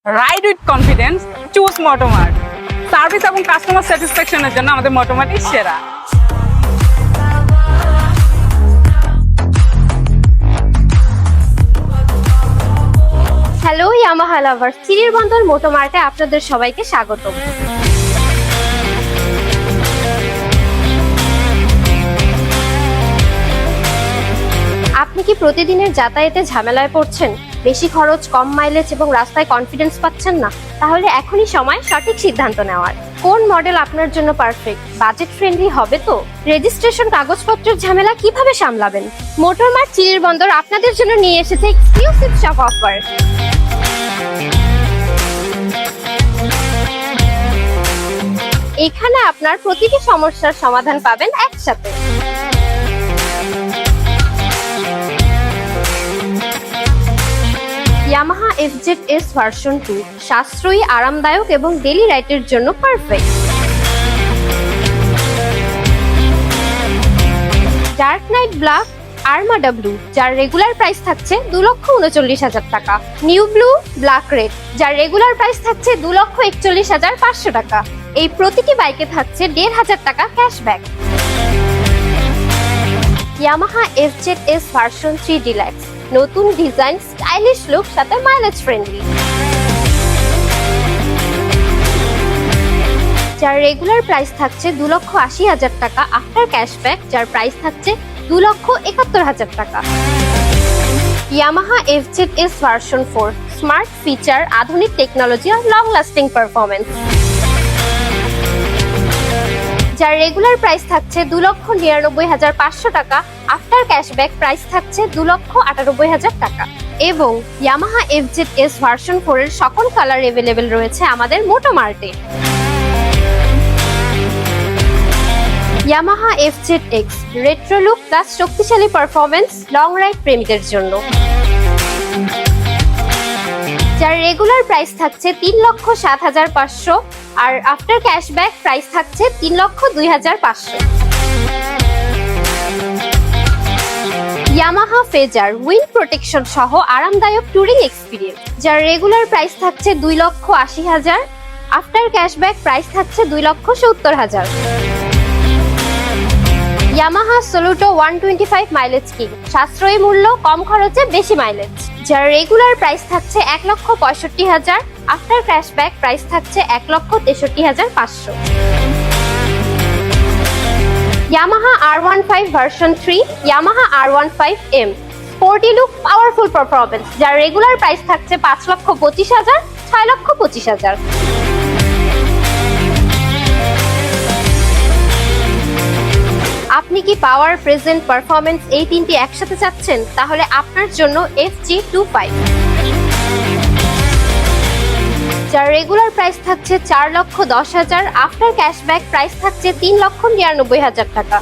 Ride with confidence, choose Motomart. Service এবং customer স্যাটিসফ্যাকশনের জন্য আমাদের মোটোমার্টই সেরা। হ্যালো ইয়ামাহা লাভার্স, চিরির বন্দর মোটোমার্টে আপনাদের সবাইকে স্বাগতম। আপনি কি প্রতিদিনের যাতায়াতে ঝামেলায় পড়ছেন? বেশি খরচ, কম মাইলেজ এবং রাস্তায় কনফিডেন্স পাচ্ছেন না? তাহলে এখনই সময় সঠিক সিদ্ধান্ত নেওয়ার। কোন মডেল আপনার জন্য পারফেক্ট, বাজেট ফ্রেন্ডলি হবে তো? রেজিস্ট্রেশন কাগজপত্রের ঝামেলা কিভাবে সামলাবেন? মোটরমার্ট চিরির বন্দর আপনাদের জন্য নিয়ে এসেছে এক্সক্লুসিভ শপ অফার। এখানে আপনার প্রতিটি সমস্যার সমাধান পাবেন একসাথে। ইয়ামাহা FZS ভার্সন 2 সাশ্রয়ী, আরামদায়ক এবং ডেইলি রাইডের জন্য perfect. Dark night black armada blue, যার রেগুলার প্রাইস থাকছে 2,39,000 টাকা। নিউ ব্লু ব্ল্যাক রেড, যার রেগুলার প্রাইস থাকছে 2,41,500 টাকা। এই প্রতিটি বাইকে থাকছে 1,500 টাকা cashback. Yamaha FZS version 3 deluxe, নতুন ডিজাইন, স্টাইলিশ লুক, সাথে মাইলেজ ফ্রেন্ডলি। যার রেগুলার প্রাইস থাকছে 2,80,000 টাকা আফটার ক্যাশব্যাক, যার প্রাইস থাকছে 2,71,000 টাকা। Yamaha FZS version 4 smart feature, আধুনিক টেকনোলজি আর লং লাস্টিং পারফরমেন্স, যার রেগুলার প্রাইস থাকছে 2,99,500 টাকা আফটার ক্যাশব্যাক, প্রাইস থাকছে 2,98,000 টাকা। এবং ইয়ামাহা FZS ভার্সন 4 এর সকল কালার अवेलेबल রয়েছে আমাদের মোটোমার্টে। Yamaha FZX retro look plus শক্তিশালী পারফরমেন্স, লং রাইড প্রেমীদের জন্য, যার রেগুলার প্রাইস থাকছে 3,07,500 আর আফটার ক্যাশব্যাক প্রাইস থাকছে 3,02,500। ইয়ামাহা ফেজার উইন্ড প্রোটেকশন সহ আরামদায়ক টুরিং এক্সপিরিয়েন্স, যার রেগুলার প্রাইস থাকছে 2,80,000, আফটার ক্যাশব্যাক প্রাইস থাকছে 2,70,000। ইয়ামাহা সলুটো 125 মাইলেজ কিং, সাশ্রয়ী মূল্য, কম খরচে বেশি মাইলেজ, যার রেগুলার প্রাইস থাকছে 1,65,000, আফটার ক্যাশব্যাক প্রাইস থাকছে 1,63,500। Yamaha R15 version 3 Yamaha R15M sporty look, powerful performance, যার রেগুলার প্রাইস থাকছে 5,25,000, 6,25,000। আপনি কি পাওয়ার, প্রেজেন্ট, পারফরমেন্স এই তিনটি একসাথে চাচ্ছেন? তাহলে আপনার জন্য FG25, যার রেগুলার প্রাইস থাকছে 4,10,000, আফটার ক্যাশব্যাক প্রাইস থাকছে 3,99,000 টাকা।